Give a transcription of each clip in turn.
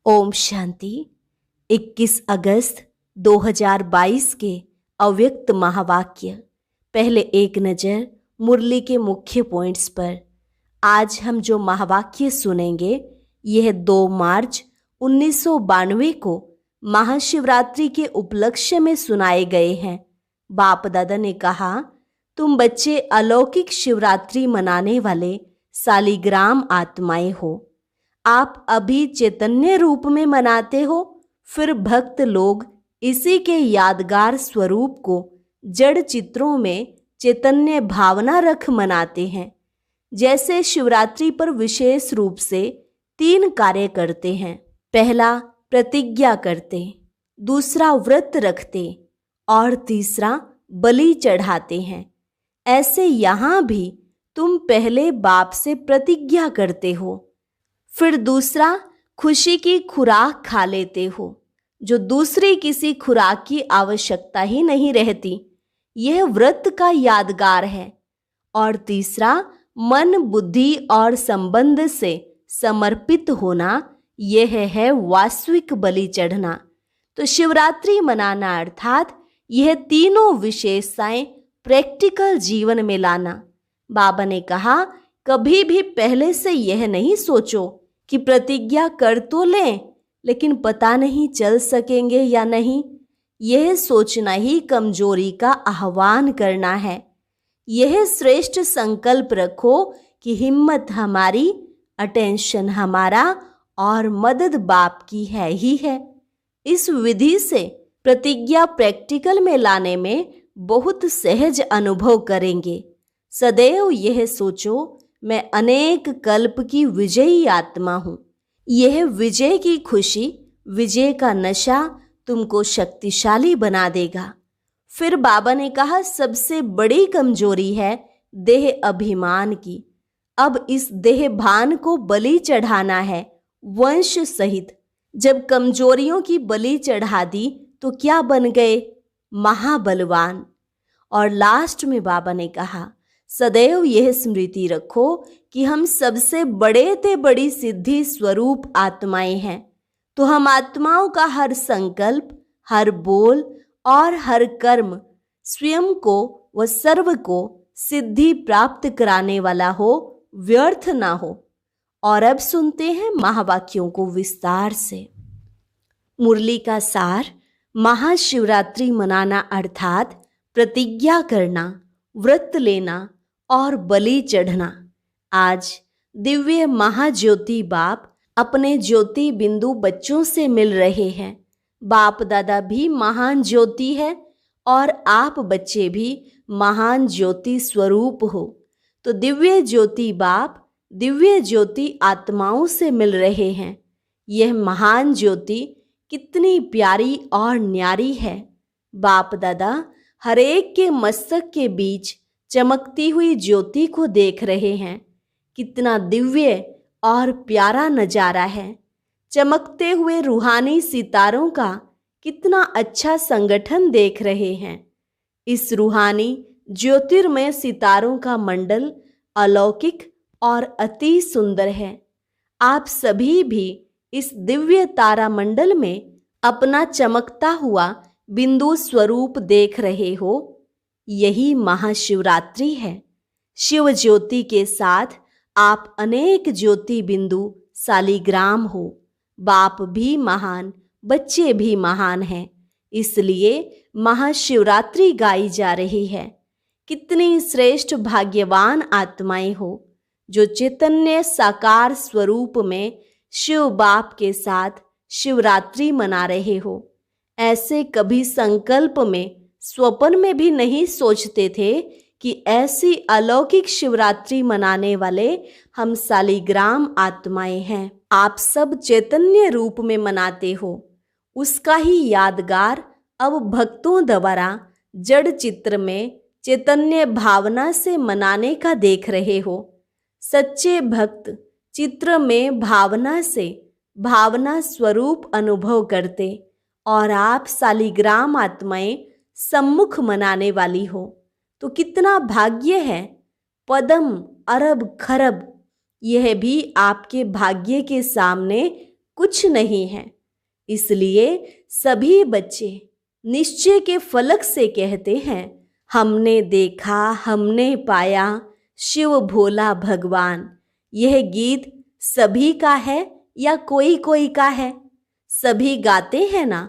ओम शांति। 21 अगस्त 2022 के अव्यक्त महावाक्य। पहले एक नज़र मुरली के मुख्य पॉइंट्स पर। आज हम जो महावाक्य सुनेंगे यह 2 मार्च 1992 को महाशिवरात्रि के उपलक्ष्य में सुनाए गए हैं। बाप दादा ने कहा, तुम बच्चे अलौकिक शिवरात्रि मनाने वाले सालिग्राम आत्माएं हो। आप अभी चैतन्य रूप में मनाते हो, फिर भक्त लोग इसी के यादगार स्वरूप को जड़ चित्रों में चैतन्य भावना रख मनाते हैं। जैसे शिवरात्रि पर विशेष रूप से 3 कार्य करते हैं। पहला प्रतिज्ञा करते, दूसरा व्रत रखते और तीसरा बलि चढ़ाते हैं। ऐसे यहाँ भी तुम पहले बाप से प्रतिज्ञा करते हो, फिर दूसरा खुशी की खुराक खा लेते हो, जो दूसरी किसी खुराक की आवश्यकता ही नहीं रहती। यह व्रत का यादगार है। और तीसरा मन, बुद्धि और संबंध से समर्पित होना, यह है वास्तविक बलि चढ़ना। तो शिवरात्रि मनाना अर्थात यह तीनों विशेषताएं प्रैक्टिकल जीवन में लाना। बाबा ने कहा, कभी भी पहले से यह नहीं सोचो कि प्रतिज्ञा कर तो लें लेकिन पता नहीं चल सकेंगे या नहीं। यह सोचना ही कमजोरी का आह्वान करना है। यह श्रेष्ठ संकल्प रखो कि हिम्मत हमारी, अटेंशन हमारा और मदद बाप की है ही है। इस विधि से प्रतिज्ञा प्रैक्टिकल में लाने में बहुत सहज अनुभव करेंगे। सदैव यह सोचो, मैं अनेक कल्प की विजयी आत्मा हूँ। यह विजय की खुशी, विजय का नशा तुमको शक्तिशाली बना देगा। फिर बाबा ने कहा, सबसे बड़ी कमजोरी है देह अभिमान की। अब इस देह भान को बलि चढ़ाना है, वंश सहित। जब कमजोरियों की बलि चढ़ा दी तो क्या बन गए? महाबलवान। और लास्ट में बाबा ने कहा, सदैव यह स्मृति रखो कि हम सबसे बड़े ते बड़ी सिद्धि स्वरूप आत्माएं हैं। तो हम आत्माओं का हर संकल्प, हर बोल और हर कर्म स्वयं को व सर्व को सिद्धि प्राप्त कराने वाला हो, व्यर्थ ना हो। और अब सुनते हैं महावाक्यों को विस्तार से। मुरली का सार। महाशिवरात्रि मनाना अर्थात प्रतिज्ञा करना, व्रत लेना और बलि चढ़ना। आज दिव्य महाज्योति बाप अपने ज्योति बिंदु बच्चों से मिल रहे हैं। बाप दादा भी महान ज्योति है और आप बच्चे भी महान ज्योति स्वरूप हो। तो दिव्य ज्योति बाप दिव्य ज्योति आत्माओं से मिल रहे हैं। यह महान ज्योति कितनी प्यारी और न्यारी है। बाप दादा हरेक के मस्तक के बीच चमकती हुई ज्योति को देख रहे हैं। कितना दिव्य और प्यारा नजारा है। चमकते हुए रूहानी सितारों का कितना अच्छा संगठन देख रहे हैं। इस रूहानी ज्योतिर्मय सितारों का मंडल अलौकिक और अति सुंदर है। आप सभी भी इस दिव्य तारा मंडल में अपना चमकता हुआ बिंदु स्वरूप देख रहे हो। यही महाशिवरात्रि है। शिव ज्योति के साथ आप अनेक ज्योति बिंदु सालिग्राम हो। बाप भी महान, बच्चे भी महान हैं। इसलिए महाशिवरात्रि गाई जा रही है। कितनी श्रेष्ठ भाग्यवान आत्माएं हो जो चैतन्य साकार स्वरूप में शिव बाप के साथ शिवरात्रि मना रहे हो। ऐसे कभी संकल्प में, स्वप्न में भी नहीं सोचते थे कि ऐसी अलौकिक शिवरात्रि मनाने वाले हम सालिग्राम आत्माएं हैं। आप सब चैतन्य रूप में मनाते हो। उसका ही यादगार अब भक्तों द्वारा जड़ चित्र में चैतन्य भावना से मनाने का देख रहे हो। सच्चे भक्त चित्र में भावना से भावना स्वरूप अनुभव करते और आप सालिग्राम आत्माएं सम्मुख मनाने वाली हो। तो कितना भाग्य है। पदम, अरब, खरब, यह भी आपके भाग्य के सामने कुछ नहीं है। इसलिए सभी बच्चे निश्चय के फलक से कहते हैं, हमने देखा, हमने पाया शिव भोला भगवान। यह गीत सभी का है या कोई कोई का है? सभी गाते हैं ना।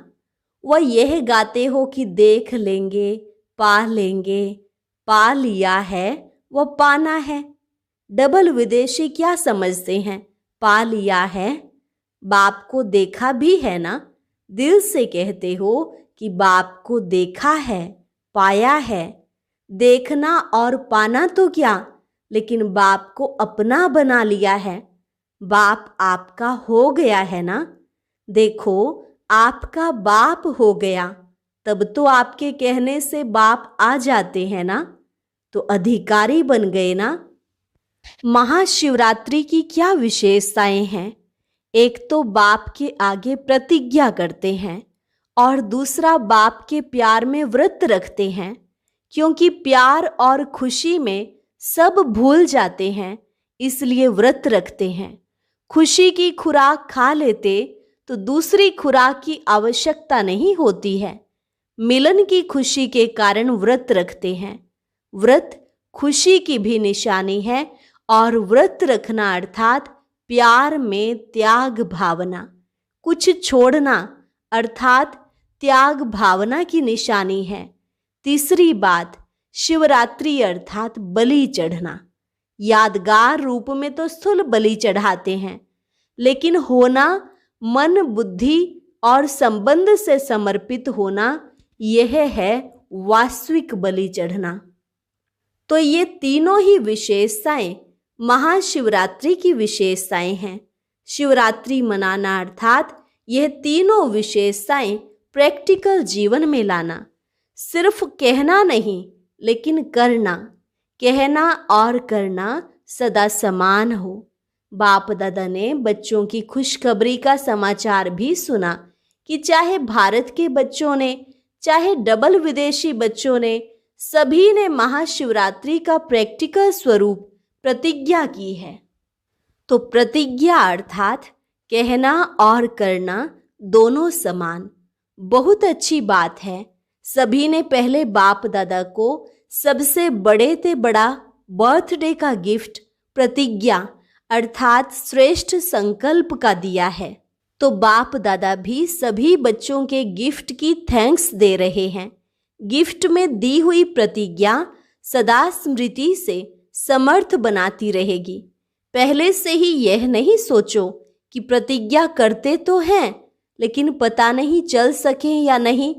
वह यह गाते हो कि देख लेंगे, पा लेंगे, पा लिया है वह पाना है। डबल विदेशी क्या समझते हैं? पा लिया है, बाप को देखा भी है ना। दिल से कहते हो कि बाप को देखा है, पाया है। देखना और पाना तो क्या, लेकिन बाप को अपना बना लिया है। बाप आपका हो गया है ना। देखो, आपका बाप हो गया, तब तो आपके कहने से बाप आ जाते हैं ना, तो अधिकारी बन गए ना। महाशिवरात्रि की क्या विशेषताएं हैं? एक तो बाप के आगे प्रतिज्ञा करते हैं और दूसरा बाप के प्यार में व्रत रखते हैं, क्योंकि प्यार और खुशी में सब भूल जाते हैं, इसलिए व्रत रखते हैं। खुशी की खुराक खा लेते तो दूसरी खुराक की आवश्यकता नहीं होती है। मिलन की खुशी के कारण व्रत रखते हैं। व्रत खुशी की भी निशानी है और व्रत रखना अर्थात प्यार में त्याग भावना, कुछ छोड़ना अर्थात त्याग भावना की निशानी है। तीसरी बात, शिवरात्रि अर्थात बलि चढ़ना। यादगार रूप में तो स्थूल बलि चढ़ाते हैं, लेकिन होना मन, बुद्धि और संबंध से समर्पित होना, यह है वास्तविक बलि चढ़ना। तो ये तीनों ही विशेषताएं महाशिवरात्रि की विशेषताएं हैं। शिवरात्रि मनाना अर्थात यह तीनों विशेषताएं प्रैक्टिकल जीवन में लाना। सिर्फ कहना नहीं, लेकिन करना। कहना और करना सदा समान हो। बाप दादा ने बच्चों की खुशखबरी का समाचार भी सुना कि चाहे भारत के बच्चों ने, चाहे डबल विदेशी बच्चों ने, सभी ने महाशिवरात्रि का प्रैक्टिकल स्वरूप प्रतिज्ञा की है। तो प्रतिज्ञा अर्थात कहना और करना दोनों समान। बहुत अच्छी बात है। सभी ने पहले बाप दादा को सबसे बड़े से बड़ा बर्थडे का गिफ्ट प्रतिज्ञा अर्थात श्रेष्ठ संकल्प का दिया है। तो बाप दादा भी सभी बच्चों के गिफ्ट की थैंक्स दे रहे हैं। गिफ्ट में दी हुई प्रतिज्ञा सदा स्मृति से समर्थ बनाती रहेगी। पहले से ही यह नहीं सोचो कि प्रतिज्ञा करते तो हैं, लेकिन पता नहीं चल सके या नहीं,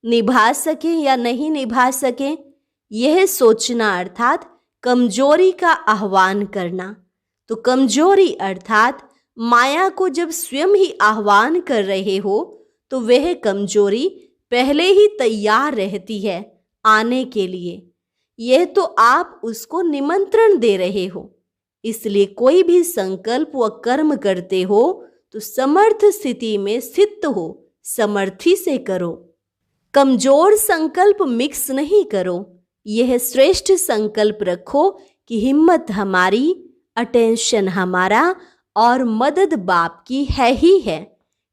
निभा सके या नहीं निभा सके। यह सोचना अर्थात कमजोरी का आह्वान करना। तो कमजोरी अर्थात माया को जब स्वयं ही आह्वान कर रहे हो, तो वह कमजोरी पहले ही तैयार रहती है आने के लिए। यह तो आप उसको निमंत्रण दे रहे हो। इसलिए कोई भी संकल्प व कर्म करते हो तो समर्थ स्थिति में स्थित हो, समर्थी से करो। कमजोर संकल्प मिक्स नहीं करो। यह श्रेष्ठ संकल्प रखो कि हिम्मत हमारी, अटेंशन हमारा और मदद बाप की है ही है।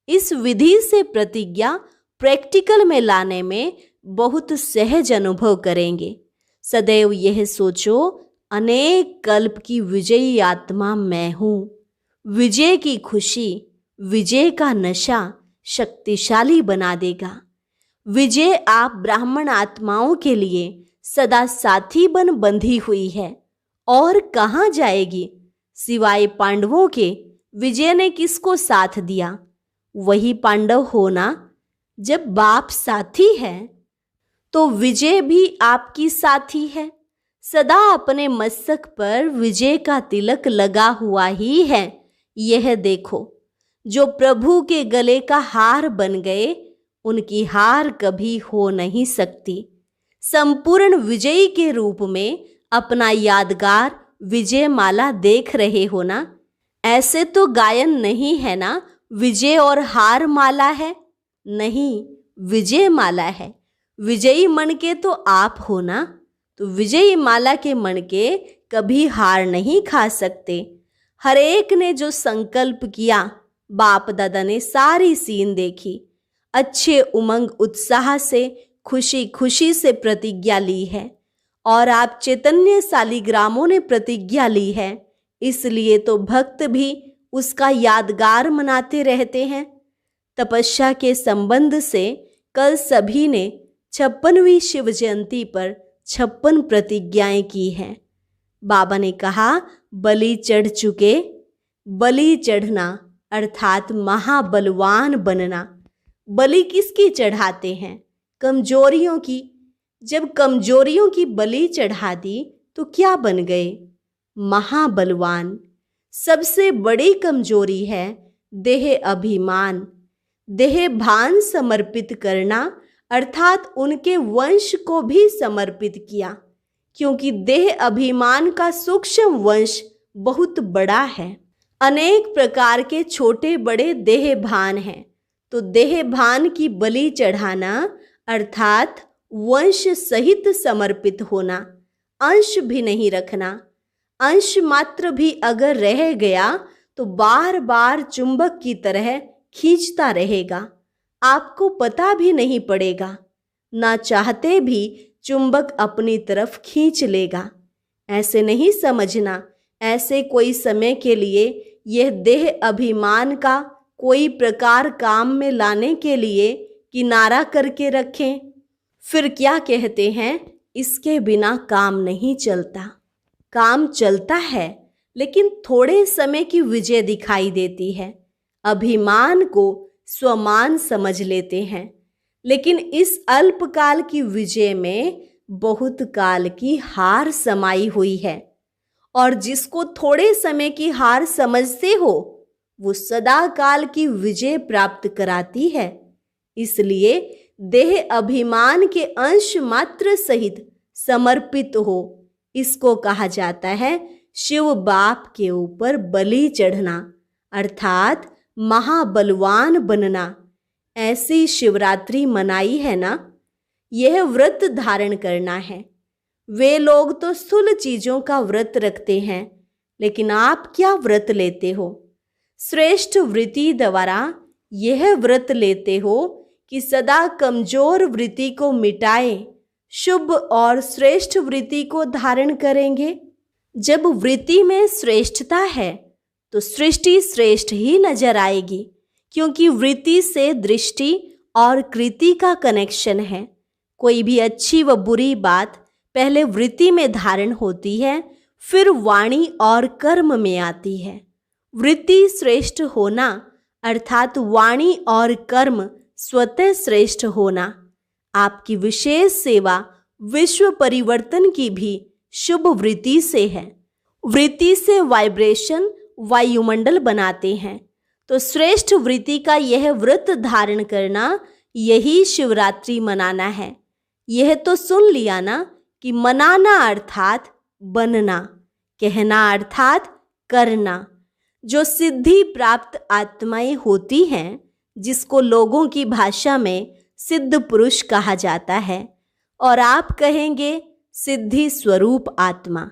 इस विधि से प्रतिज्ञा प्रैक्टिकल में लाने में बहुत सहज अनुभव करेंगे। सदैव यह सोचो, अनेक कल्प की विजयी आत्मा मैं हूँ। विजय की खुशी, विजय का नशा शक्तिशाली बना देगा। विजय आप ब्राह्मण आत्माओं के लिए सदा साथी बन बंधी हुई है और कहाँ जाएगी। सिवाय पांडवों के विजय ने किसको साथ दिया? वही पांडव होना। जब बाप साथी है तो विजय भी आपकी साथी है। सदा अपने मस्तक पर विजय का तिलक लगा हुआ ही है। यह देखो, जो प्रभु के गले का हार बन गए, उनकी हार कभी हो नहीं सकती। संपूर्ण विजयी के रूप में अपना यादगार विजय माला देख रहे हो ना। ऐसे तो गायन नहीं है ना, विजय और हार माला है। नहीं, विजय माला है। विजयी मन के तो आप हो ना, तो विजयी माला के मन के कभी हार नहीं खा सकते। हर एक ने जो संकल्प किया बाप दादा ने सारी सीन देखी, अच्छे उमंग उत्साह से खुशी खुशी से प्रतिज्ञा ली है और आप चैतन्य शालिग्रामों ने प्रतिज्ञा ली है, इसलिए तो भक्त भी उसका यादगार मनाते रहते हैं। तपस्या के संबंध से कल सभी ने 56वीं शिव जयंती पर 56 प्रतिज्ञाएं की हैं। बाबा ने कहा, बलि चढ़ चुके, बलि चढ़ना अर्थात महाबलवान बनना। बलि किसकी चढ़ाते हैं? कमजोरियों की। जब कमजोरियों की बलि चढ़ा दी तो क्या बन गए? महाबलवान। सबसे बड़ी कमजोरी है देह अभिमान, देह भान समर्पित करना, अर्थात उनके वंश को भी समर्पित किया, क्योंकि देह अभिमान का सूक्ष्म वंश बहुत बड़ा है। अनेक प्रकार के छोटे बड़े देह भान हैं, तो देह भान की बलि चढ़ाना अर्थात वंश सहित समर्पित होना, अंश भी नहीं रखना। अंश मात्र भी अगर रह गया तो बार बार चुंबक की तरह खींचता रहेगा, आपको पता भी नहीं पड़ेगा, ना चाहते भी चुंबक अपनी तरफ खींच लेगा। ऐसे नहीं समझना, ऐसे कोई समय के लिए यह देह अभिमान का कोई प्रकार काम में लाने के लिए किनारा करके रखें। फिर क्या कहते हैं, इसके बिना काम नहीं चलता। काम चलता है, लेकिन थोड़े समय की विजय दिखाई देती है। अभिमान को स्वमान समझ लेते हैं, लेकिन इस अल्पकाल की विजय में बहुत काल की हार समाई हुई है। और जिसको थोड़े समय की हार समझते हो, वो सदा काल की विजय प्राप्त कराती है। इसलिए देह अभिमान के अंश मात्र सहित समर्पित हो, इसको कहा जाता है शिव बाप के ऊपर बलि चढ़ना, अर्थात महाबलवान बनना। ऐसी शिवरात्रि मनाई है ना, यह व्रत धारण करना है। वे लोग तो स्थूल चीजों का व्रत रखते हैं, लेकिन आप क्या व्रत लेते हो? श्रेष्ठ वृत्ति द्वारा यह व्रत लेते हो कि सदा कमजोर वृत्ति को मिटाए, शुभ और श्रेष्ठ वृत्ति को धारण करेंगे। जब वृत्ति में श्रेष्ठता है तो सृष्टि श्रेष्ठ ही नजर आएगी, क्योंकि वृत्ति से दृष्टि और कृति का कनेक्शन है। कोई भी अच्छी व बुरी बात पहले वृत्ति में धारण होती है, फिर वाणी और कर्म में आती है। वृत्ति श्रेष्ठ होना अर्थात वाणी और कर्म स्वतः श्रेष्ठ होना। आपकी विशेष सेवा विश्व परिवर्तन की भी शुभ वृत्ति से है। वृत्ति से वाइब्रेशन वायुमंडल बनाते हैं, तो श्रेष्ठ वृत्ति का यह व्रत धारण करना, यही शिवरात्रि मनाना है। यह तो सुन लिया ना कि मनाना अर्थात बनना, कहना अर्थात करना। जो सिद्धि प्राप्त आत्माएं होती हैं, जिसको लोगों की भाषा में सिद्ध पुरुष कहा जाता है, और आप कहेंगे सिद्धि स्वरूप आत्मा,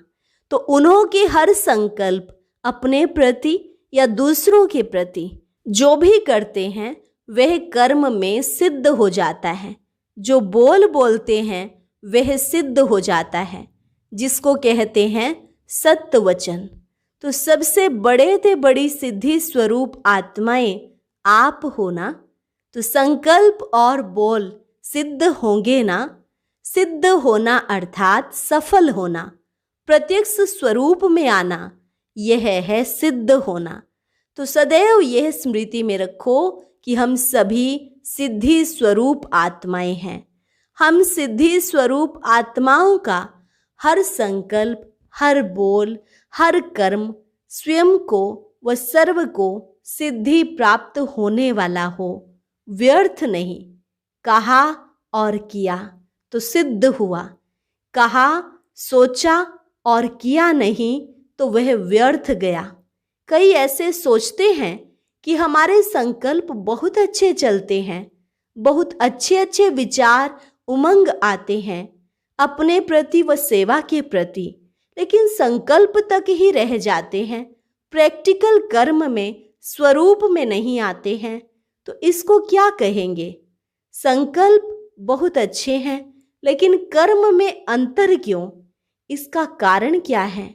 तो उन्हों के हर संकल्प अपने प्रति या दूसरों के प्रति जो भी करते हैं, वह कर्म में सिद्ध हो जाता है। जो बोलते हैं वह सिद्ध हो जाता है, जिसको कहते हैं सत्य वचन। तो सबसे बड़े से बड़ी सिद्धि स्वरूप आत्माएं आप हो ना, तो संकल्प और बोल सिद्ध होंगे ना। सिद्ध होना अर्थात सफल होना, प्रत्यक्ष स्वरूप में आना, यह है सिद्ध होना। तो सदैव यह स्मृति में रखो कि हम सभी सिद्धि स्वरूप आत्माएं हैं। हम सिद्धि स्वरूप आत्माओं का हर संकल्प, हर बोल, हर कर्म स्वयं को व सर्व को सिद्धि प्राप्त होने वाला हो, व्यर्थ नहीं। कहा और किया तो सिद्ध हुआ, कहा सोचा और किया नहीं तो वह व्यर्थ गया। कई ऐसे सोचते हैं कि हमारे संकल्प बहुत अच्छे चलते हैं, बहुत अच्छे अच्छे विचार उमंग आते हैं अपने प्रति व सेवा के प्रति, लेकिन संकल्प तक ही रह जाते हैं। प्रैक्टिकल कर्म में स्वरूप में नहीं आते हैं तो इसको क्या कहेंगे? संकल्प बहुत अच्छे हैं लेकिन कर्म में अंतर क्यों? इसका कारण क्या है?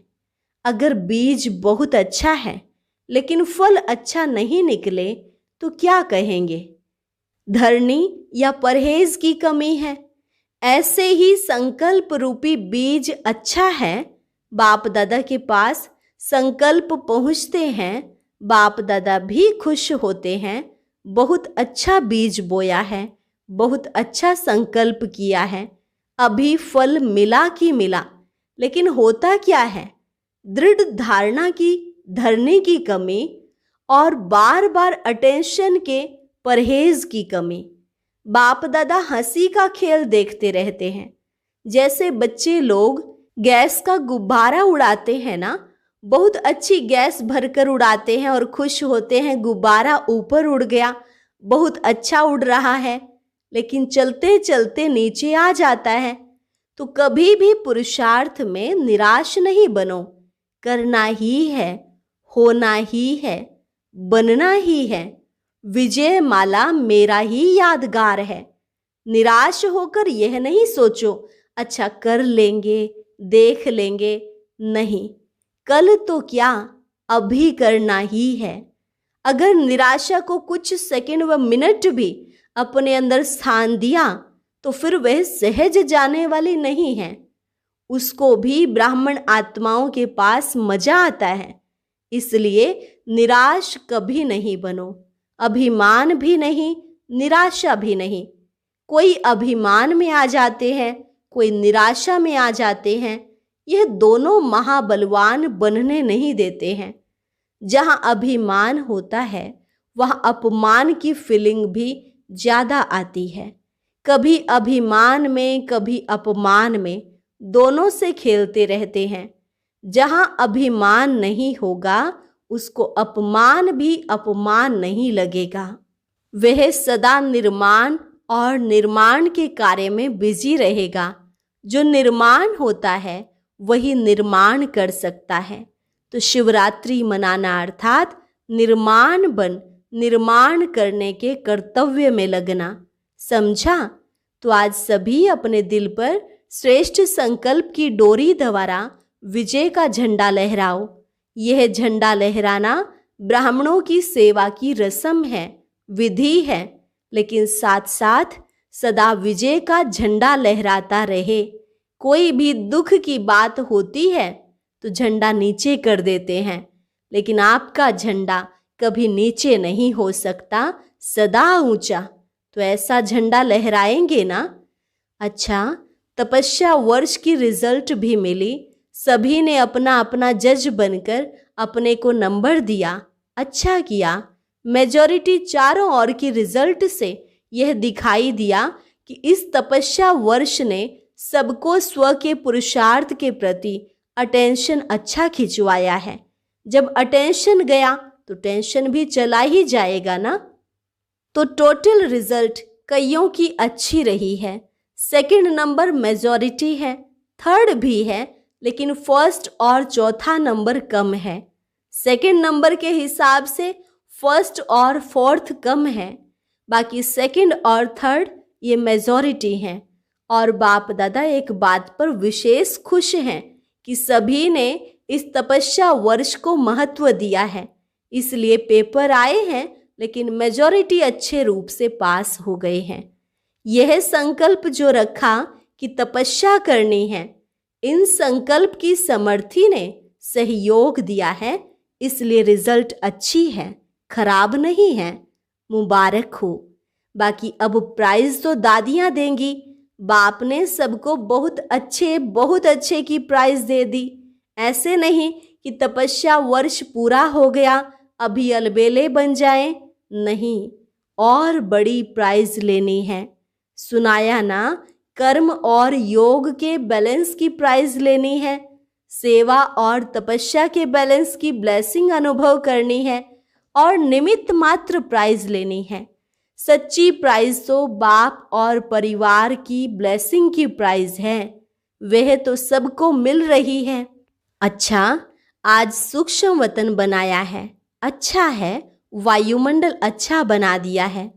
अगर बीज बहुत अच्छा है लेकिन फल अच्छा नहीं निकले तो क्या कहेंगे? धरनी या परहेज की कमी है। ऐसे ही संकल्प रूपी बीज अच्छा है, बाप दादा के पास संकल्प पहुँचते हैं, बाप दादा भी खुश होते हैं। बहुत अच्छा बीज बोया है, बहुत अच्छा संकल्प किया है, अभी फल मिला कि मिला, लेकिन होता क्या है? दृढ़ धारणा की, धरने की कमी और बार बार अटेंशन के परहेज की कमी। बाप दादा हंसी का खेल देखते रहते हैं। जैसे बच्चे लोग गैस का गुब्बारा उड़ाते हैं ना, बहुत अच्छी गैस भरकर उड़ाते हैं और खुश होते हैं, गुब्बारा ऊपर उड़ गया, बहुत अच्छा उड़ रहा है, लेकिन चलते चलते नीचे आ जाता है। तो कभी भी पुरुषार्थ में निराश नहीं बनो। करना ही है, होना ही है, बनना ही है। विजय माला मेरा ही यादगार है। निराश होकर यह नहीं सोचो अच्छा कर लेंगे, देख लेंगे, नहीं, कल तो क्या, अभी करना ही है। अगर निराशा को कुछ सेकंड व मिनट भी अपने अंदर स्थान दिया तो फिर वह सहज जाने वाली नहीं है। उसको भी ब्राह्मण आत्माओं के पास मजा आता है। इसलिए निराश कभी नहीं बनो। अभिमान भी नहीं, निराशा भी नहीं। कोई अभिमान में आ जाते हैं, कोई निराशा में आ जाते हैं। यह दोनों महाबलवान बनने नहीं देते हैं। जहां अभिमान होता है वहां अपमान की फीलिंग भी ज्यादा आती है। कभी अभिमान में, कभी अपमान में, दोनों से खेलते रहते हैं। जहां अभिमान नहीं होगा उसको अपमान भी अपमान नहीं लगेगा। वह सदा निर्माण और निर्माण के कार्य में बिजी रहेगा। जो निर्माण होता है वही निर्माण कर सकता है। तो शिवरात्रि मनाना अर्थात निर्माण बन निर्माण करने के कर्तव्य में लगना। समझा? तो आज सभी अपने दिल पर श्रेष्ठ संकल्प की डोरी द्वारा विजय का झंडा लहराओ। यह झंडा लहराना ब्राह्मणों की सेवा की रस्म है, विधि है, लेकिन साथ साथ सदा विजय का झंडा लहराता रहे। कोई भी दुख की बात होती है तो झंडा नीचे कर देते हैं, लेकिन आपका झंडा कभी नीचे नहीं हो सकता, सदा ऊंचा। तो ऐसा झंडा लहराएंगे ना? अच्छा, तपस्या वर्ष की रिजल्ट भी मिली। सभी ने अपना अपना जज बनकर अपने को नंबर दिया, अच्छा किया। मेजॉरिटी चारों ओर की रिजल्ट से यह दिखाई दिया कि इस तपस्या वर्ष ने सबको स्व के पुरुषार्थ के प्रति अटेंशन अच्छा खिंचवाया है। जब अटेंशन गया तो टेंशन भी चला ही जाएगा ना। तो टोटल रिजल्ट कईयों की अच्छी रही है। सेकंड नंबर मेजॉरिटी है, थर्ड भी है, लेकिन फर्स्ट और चौथा नंबर कम है। सेकंड नंबर के हिसाब से फर्स्ट और फोर्थ कम है, बाकी सेकंड और थर्ड ये मेजॉरिटी हैं। और बाप दादा एक बात पर विशेष खुश हैं कि सभी ने इस तपस्या वर्ष को महत्व दिया है। इसलिए पेपर आए हैं लेकिन मेजॉरिटी अच्छे रूप से पास हो गए हैं। यह संकल्प जो रखा कि तपस्या करनी है, इन संकल्प की समर्थी ने सहयोग दिया है, इसलिए रिजल्ट अच्छी है, खराब नहीं है। मुबारक हो। बाकी अब प्राइज तो दादियाँ देंगी। बाप ने सबको बहुत अच्छे की प्राइज दे दी। ऐसे नहीं कि तपस्या वर्ष पूरा हो गया अभी अलबेले बन जाएं, नहीं, और बड़ी प्राइज लेनी है। सुनाया ना, कर्म और योग के बैलेंस की प्राइज लेनी है, सेवा और तपस्या के बैलेंस की ब्लेसिंग अनुभव करनी है और निमित्त मात्र प्राइज लेनी है। सच्ची प्राइज तो बाप और परिवार की ब्लेसिंग की प्राइज है, वह तो सबको मिल रही है। अच्छा, आज सूक्ष्म वतन बनाया है, अच्छा है, वायुमंडल अच्छा बना दिया है।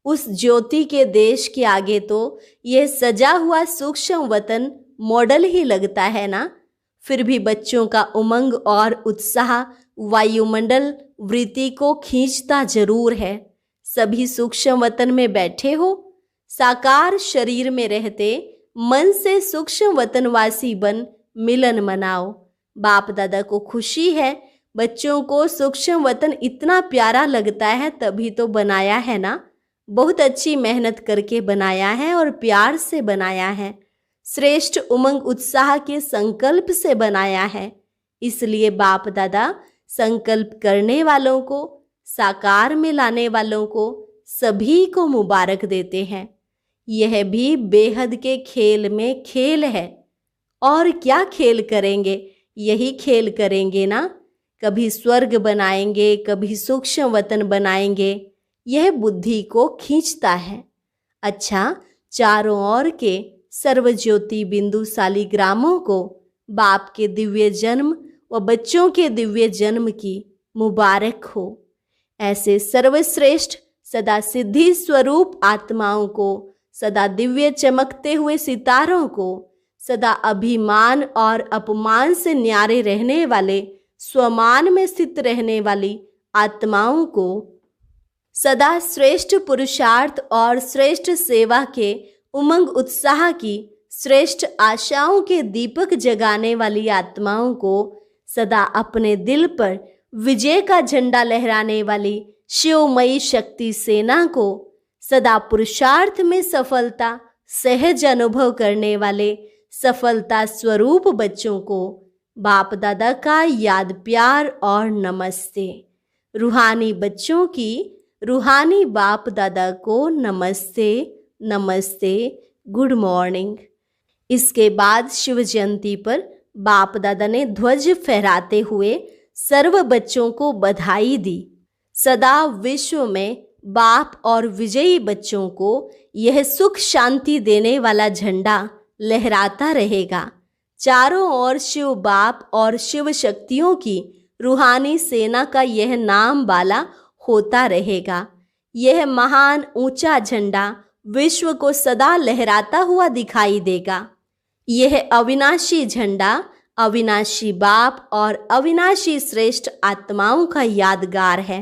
उस ज्योति के देश के आगे तो यह सजा हुआ सूक्ष्म वतन मॉडल ही लगता है ना। फिर भी बच्चों का उमंग और उत्साह वायुमंडल वृत्ति को खींचता जरूर है। सभी सूक्ष्म वतन में बैठे हो, साकार शरीर में रहते मन से सूक्ष्म वतनवासी बन मिलन मनाओ। बाप दादा को खुशी है, बच्चों को सूक्ष्म वतन इतना प्यारा लगता है तभी तो बनाया है ना। बहुत अच्छी मेहनत करके बनाया है और प्यार से बनाया है। श्रेष्ठ उमंग उत्साह के संकल्प से बनाया है। इसलिए बाप दादा संकल्प करने वालों को, साकार में लाने वालों को, सभी को मुबारक देते हैं। यह भी बेहद के खेल में खेल है। और क्या खेल करेंगे, यही खेल करेंगे ना। कभी स्वर्ग बनाएंगे, कभी सूक्ष्म वतन बनाएंगे। यह बुद्धि को खींचता है। अच्छा, चारों ओर के सर्वज्योति बिंदु शालिग्रामों को बाप के दिव्य जन्म व बच्चों के दिव्य जन्म की मुबारक हो। ऐसे सर्वश्रेष्ठ सदा सिद्धि स्वरूप आत्माओं को, सदा दिव्य चमकते हुए सितारों को, सदा अभिमान और अपमान से न्यारे रहने वाले, स्वमान में स्थित रहने वाली आत्माओं को, सदा श्रेष्ठ पुरुषार्थ और श्रेष्ठ सेवा के उमंग उत्साह की श्रेष्ठ आशाओं के दीपक जगाने वाली आत्माओं को, सदा अपने दिल पर विजय का झंडा लहराने वाली शिवमयी शक्ति सेना को, सदा पुरुषार्थ में सफलता सहज अनुभव करने वाले सफलता स्वरूप बच्चों को बाप दादा का याद प्यार और नमस्ते। रूहानी बच्चों की रूहानी बाप दादा को नमस्ते नमस्ते, गुड मॉर्निंग। इसके बाद शिव जयंती पर बाप दादा ने ध्वज फहराते हुए सर्व बच्चों को बधाई दी। सदा विश्व में बाप और विजयी बच्चों को यह सुख शांति देने वाला झंडा लहराता रहेगा। चारों ओर शिव बाप और शिव शक्तियों की रूहानी सेना का यह नाम बाला होता रहेगा। यह महान ऊंचा झंडा विश्व को सदा लहराता हुआ दिखाई देगा। यह अविनाशी झंडा अविनाशी बाप और अविनाशी श्रेष्ठ आत्माओं का यादगार है।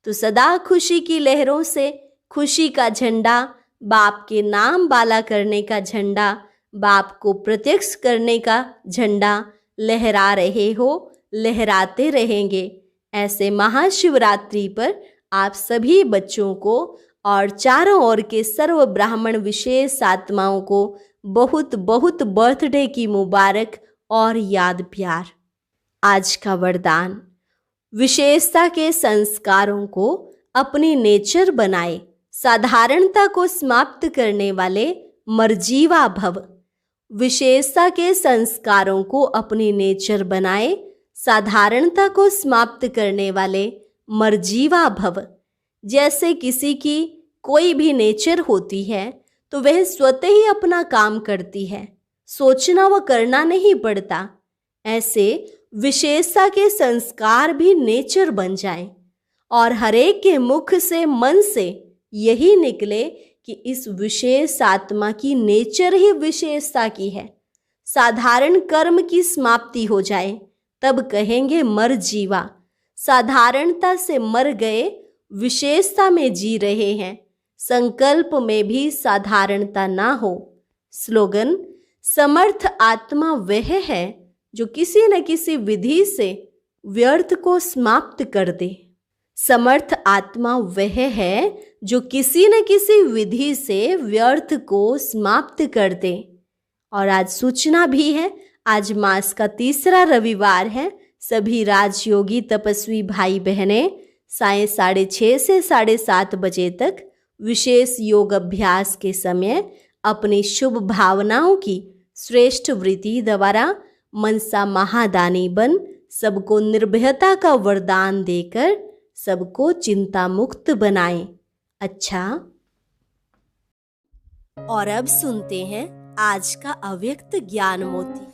तो सदा खुशी की लहरों से खुशी का झंडा, बाप के नाम बाला करने का झंडा, बाप को प्रत्यक्ष करने का झंडा लहरा रहे हो, लहराते रहेंगे। ऐसे महाशिवरात्रि पर आप सभी बच्चों को और चारों ओर के सर्व ब्राह्मण विशेष आत्माओं को बहुत बहुत बर्थडे की मुबारक और याद प्यार। आज का वरदान, विशेषता के संस्कारों को अपनी नेचर बनाए, साधारणता को समाप्त करने वाले मर्जीवा भव। विशेषता के संस्कारों को अपनी नेचर बनाए, साधारणता को समाप्त करने वाले मर्जीवा भव। जैसे किसी की कोई भी नेचर होती है तो वह स्वतः ही अपना काम करती है, सोचना व करना नहीं पड़ता। ऐसे विशेषता के संस्कार भी नेचर बन जाएं और हरेक के मुख से, मन से यही निकले कि इस विशेष आत्मा की नेचर ही विशेषता की है। साधारण कर्म की समाप्ति हो जाए तब कहेंगे मर जीवा। साधारणता से मर गए, विशेषता में जी रहे हैं। संकल्प में भी साधारणता ना हो। स्लोगन, समर्थ आत्मा वह है जो किसी न किसी विधि से व्यर्थ को समाप्त कर दे। समर्थ आत्मा वह है जो किसी न किसी विधि से व्यर्थ को समाप्त कर दे। और आज सूचना भी है, आज मास का तीसरा रविवार है। सभी राजयोगी तपस्वी भाई बहनें सायं 6:30 से 7:30 बजे तक विशेष योग अभ्यास के समय अपनी शुभ भावनाओं की श्रेष्ठ वृत्ति द्वारा मनसा महादानी बन सबको निर्भयता का वरदान देकर सबको चिंता मुक्त बनाएं। अच्छा, और अब सुनते हैं आज का अव्यक्त ज्ञान मोती।